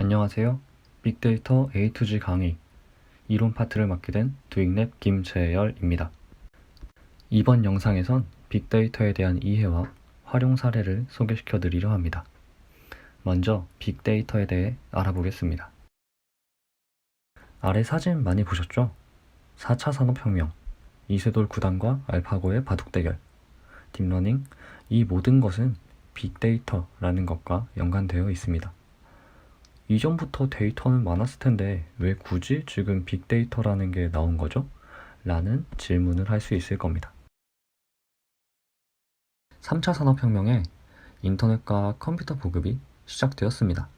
안녕하세요. 빅데이터 A to G 강의 이론 파트를 맡게 된 두익랩 김재열입니다. 이번 영상에선 빅데이터에 대한 이해와 활용 사례를 소개시켜 드리려 합니다. 먼저 빅데이터에 대해 알아보겠습니다. 아래 사진 많이 보셨죠? 4차 산업혁명, 이세돌 구단과 알파고의 바둑 대결, 딥러닝, 이 모든 것은 빅데이터라는 것과 연관되어 있습니다. 이전부터 데이터는 많았을 텐데 왜 굳이 지금 빅데이터라는 게 나온 거죠? 라는 질문을 할 수 있을 겁니다. 3차 산업혁명에 인터넷과 컴퓨터 보급이 시작되었습니다.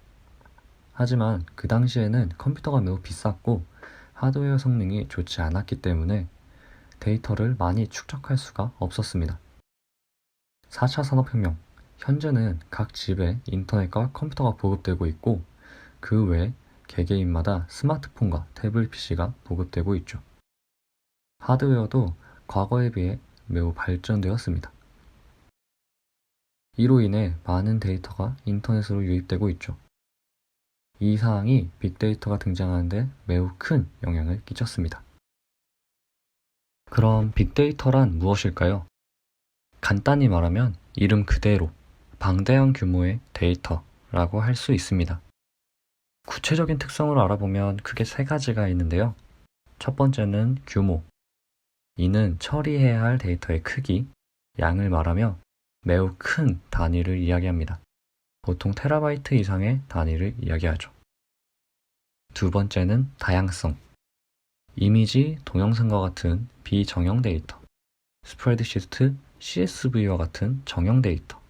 하지만 그 당시에는 컴퓨터가 매우 비쌌고 하드웨어 성능이 좋지 않았기 때문에 데이터를 많이 축적할 수가 없었습니다. 4차 산업혁명, 현재는 각 집에 인터넷과 컴퓨터가 보급되고 있고 그 외에 개개인마다 스마트폰과 태블릿 PC가 보급되고 있죠. 하드웨어도 과거에 비해 매우 발전되었습니다. 이로 인해 많은 데이터가 인터넷으로 유입되고 있죠. 이 사항이 빅데이터가 등장하는데 매우 큰 영향을 끼쳤습니다. 그럼 빅데이터란 무엇일까요? 간단히 말하면 이름 그대로 방대한 규모의 데이터라고 할 수 있습니다. 구체적인 특성을 알아보면 크게 세 가지가 있는데요. 첫 번째는 규모. 이는 처리해야 할 데이터의 크기, 양을 말하며 매우 큰 단위를 이야기합니다. 보통 테라바이트 이상의 단위를 이야기하죠. 두 번째는 다양성. 이미지, 동영상과 같은 비정형 데이터, 스프레드시트, CSV와 같은 정형 데이터,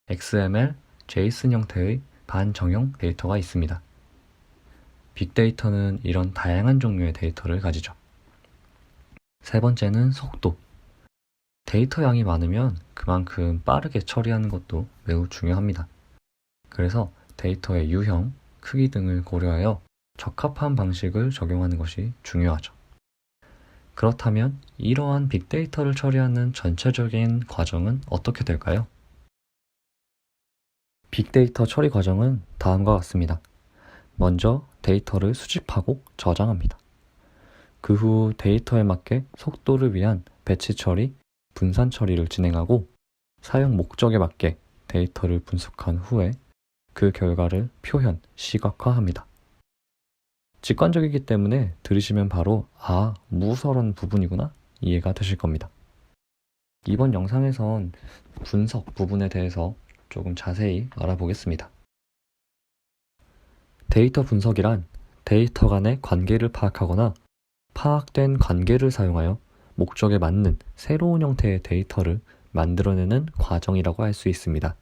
XML, JSON 형태의 반정형 데이터가 있습니다. 빅데이터는 이런 다양한 종류의 데이터를 가지죠. 세 번째는 속도. 데이터 양이 많으면 그만큼 빠르게 처리하는 것도 매우 중요합니다. 그래서 데이터의 유형, 크기 등을 고려하여 적합한 방식을 적용하는 것이 중요하죠. 그렇다면 이러한 빅데이터를 처리하는 전체적인 과정은 어떻게 될까요? 빅데이터 처리 과정은 다음과 같습니다. 먼저 데이터를 수집하고 저장합니다. 그 후 데이터에 맞게 속도를 위한 배치 처리, 분산 처리를 진행하고 사용 목적에 맞게 데이터를 분석한 후에 그 결과를 표현, 시각화합니다. 직관적이기 때문에 들으시면 바로 무서운 부분이구나 이해가 되실 겁니다. 이번 영상에선 분석 부분에 대해서 조금 자세히 알아보겠습니다. 데이터 분석이란 데이터 간의 관계를 파악하거나 파악된 관계를 사용하여 목적에 맞는 새로운 형태의 데이터를 만들어내는 과정이라고 할 수 있습니다.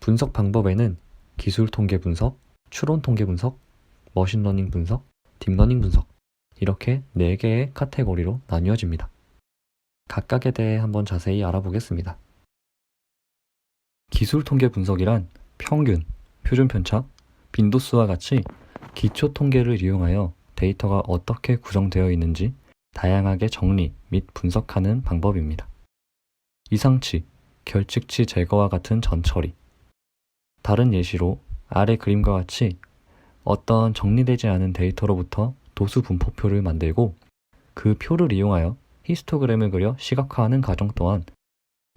분석 방법에는 기술 통계 분석, 추론 통계 분석, 머신러닝 분석, 딥러닝 분석 이렇게 4개의 카테고리로 나뉘어집니다. 각각에 대해 한번 자세히 알아보겠습니다. 기술 통계 분석이란 평균, 표준 편차, 빈도수와 같이 기초 통계를 이용하여 데이터가 어떻게 구성되어 있는지 다양하게 정리 및 분석하는 방법입니다. 이상치, 결측치 제거와 같은 전처리. 다른 예시로 아래 그림과 같이 어떤 정리되지 않은 데이터로부터 도수 분포표를 만들고 그 표를 이용하여 히스토그램을 그려 시각화하는 과정 또한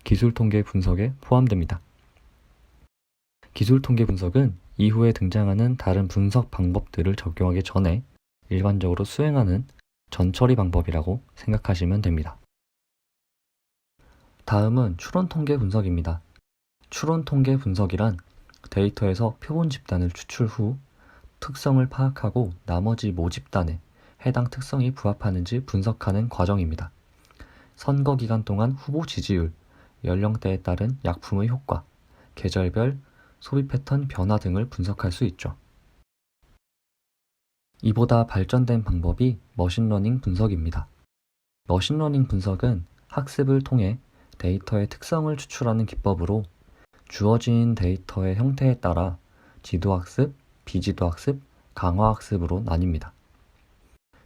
기술 통계 분석에 포함됩니다. 기술 통계 분석은 이후에 등장하는 다른 분석 방법들을 적용하기 전에 일반적으로 수행하는 전처리 방법이라고 생각하시면 됩니다. 다음은 추론 통계 분석입니다. 추론 통계 분석이란 데이터에서 표본 집단을 추출 후 특성을 파악하고 나머지 모집단에 해당 특성이 부합하는지 분석하는 과정입니다. 선거 기간 동안 후보 지지율, 연령대에 따른 약품의 효과, 계절별 소비 패턴 변화 등을 분석할 수 있죠. 이보다 발전된 방법이 머신러닝 분석입니다. 머신러닝 분석은 학습을 통해 데이터의 특성을 추출하는 기법으로 주어진 데이터의 형태에 따라 지도학습, 비지도학습, 강화학습으로 나뉩니다.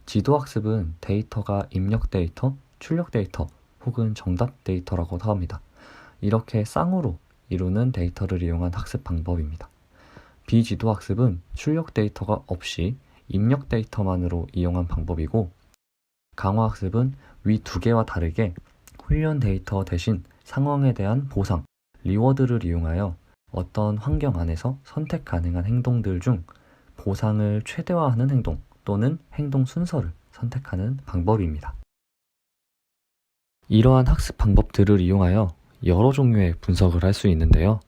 지도학습은 데이터가 입력 데이터, 출력 데이터 혹은 정답 데이터라고도 합니다. 이렇게 쌍으로 이루는 데이터를 이용한 학습 방법입니다. 비지도 학습은 출력 데이터가 없이 입력 데이터만으로 이용한 방법이고, 강화 학습은 위 두 개와 다르게 훈련 데이터 대신 상황에 대한 보상, 리워드를 이용하여 어떤 환경 안에서 선택 가능한 행동들 중 보상을 최대화하는 행동 또는 행동 순서를 선택하는 방법입니다. 이러한 학습 방법들을 이용하여 여러 종류의 분석을 할 수 있는데요.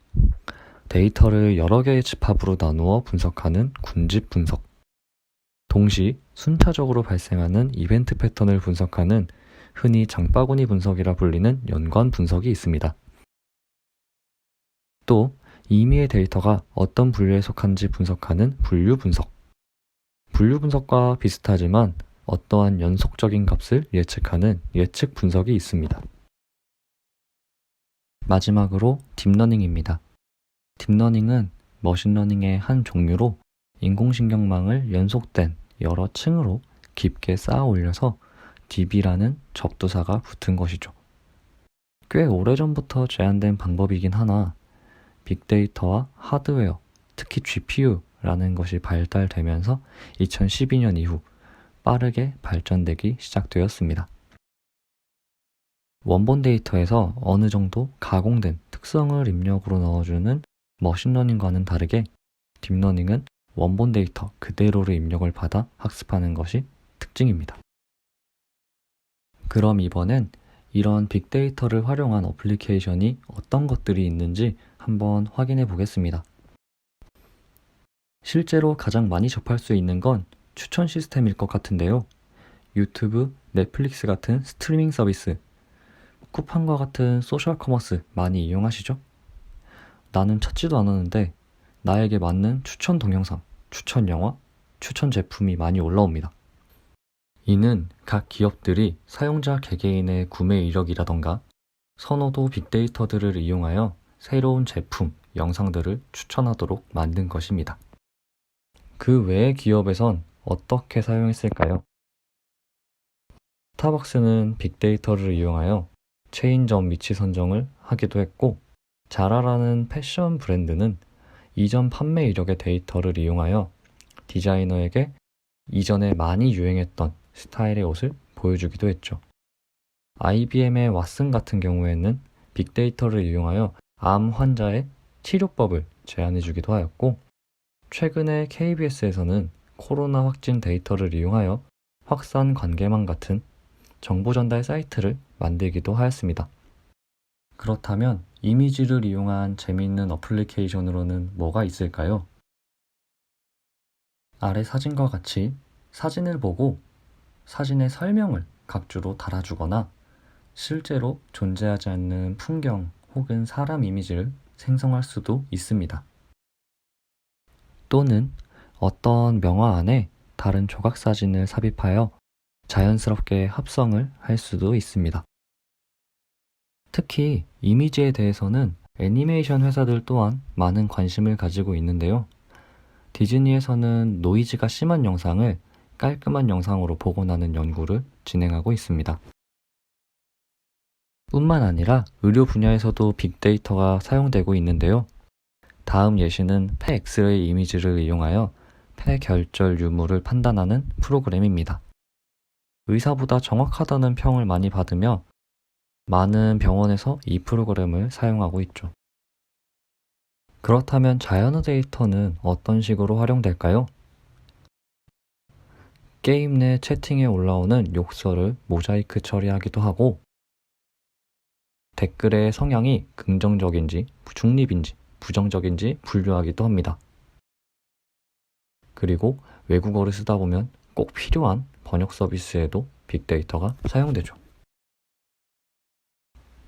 데이터를 여러 개의 집합으로 나누어 분석하는 군집 분석, 동시 순차적으로 발생하는 이벤트 패턴을 분석하는 흔히 장바구니 분석이라 불리는 연관 분석이 있습니다. 또 임의의 데이터가 어떤 분류에 속한지 분석하는 분류 분석, 분류 분석과 비슷하지만 어떠한 연속적인 값을 예측하는 예측 분석이 있습니다. 마지막으로 딥러닝입니다. 딥러닝은 머신러닝의 한 종류로 인공신경망을 연속된 여러 층으로 깊게 쌓아 올려서 딥이라는 접두사가 붙은 것이죠. 꽤 오래전부터 제안된 방법이긴 하나 빅데이터와 하드웨어, 특히 GPU라는 것이 발달되면서 2012년 이후 빠르게 발전되기 시작되었습니다. 원본 데이터에서 어느 정도 가공된 특성을 입력으로 넣어주는 머신러닝과는 다르게 딥러닝은 원본 데이터 그대로를 입력을 받아 학습하는 것이 특징입니다. 그럼 이번엔 이런 빅데이터를 활용한 어플리케이션이 어떤 것들이 있는지 한번 확인해 보겠습니다. 실제로 가장 많이 접할 수 있는 건 추천 시스템일 것 같은데요. 유튜브, 넷플릭스 같은 스트리밍 서비스, 쿠팡과 같은 소셜 커머스 많이 이용하시죠? 나는 찾지도 않았는데 나에게 맞는 추천 동영상, 추천 영화, 추천 제품이 많이 올라옵니다. 이는 각 기업들이 사용자 개개인의 구매 이력이라던가 선호도 빅데이터들을 이용하여 새로운 제품, 영상들을 추천하도록 만든 것입니다. 그 외의 기업에선 어떻게 사용했을까요? 스타벅스는 빅데이터를 이용하여 체인점 위치 선정을 하기도 했고, 자라라는 패션 브랜드는 이전 판매 이력의 데이터를 이용하여 디자이너에게 이전에 많이 유행했던 스타일의 옷을 보여주기도 했죠. IBM의 왓슨 같은 경우에는 빅데이터를 이용하여 암 환자의 치료법을 제안해주기도 하였고, 최근에 KBS에서는 코로나 확진 데이터를 이용하여 확산 관계망 같은 정보 전달 사이트를 만들기도 하였습니다. 그렇다면 이미지를 이용한 재미있는 어플리케이션으로는 뭐가 있을까요? 아래 사진과 같이 사진을 보고 사진의 설명을 각주로 달아주거나 실제로 존재하지 않는 풍경 혹은 사람 이미지를 생성할 수도 있습니다. 또는 어떤 명화 안에 다른 조각 사진을 삽입하여 자연스럽게 합성을 할 수도 있습니다. 특히 이미지에 대해서는 애니메이션 회사들 또한 많은 관심을 가지고 있는데요. 디즈니에서는 노이즈가 심한 영상을 깔끔한 영상으로 복원하는 연구를 진행하고 있습니다. 뿐만 아니라 의료 분야에서도 빅데이터가 사용되고 있는데요. 다음 예시는 폐 엑스레이 이미지를 이용하여 폐 결절 유무를 판단하는 프로그램입니다. 의사보다 정확하다는 평을 많이 받으며 많은 병원에서 이 프로그램을 사용하고 있죠. 그렇다면 자연어 데이터는 어떤 식으로 활용될까요? 게임 내 채팅에 올라오는 욕설을 모자이크 처리하기도 하고, 댓글의 성향이 긍정적인지 중립인지 부정적인지 분류하기도 합니다. 그리고 외국어를 쓰다 보면 꼭 필요한 번역 서비스에도 빅데이터가 사용되죠.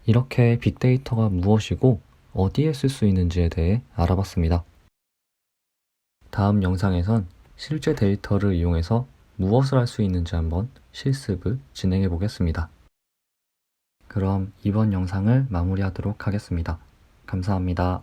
이렇게 빅데이터가 무엇이고 어디에 쓸 수 있는지에 대해 알아봤습니다. 다음 영상에선 실제 데이터를 이용해서 무엇을 할 수 있는지 한번 실습을 진행해 보겠습니다. 그럼 이번 영상을 마무리하도록 하겠습니다. 감사합니다.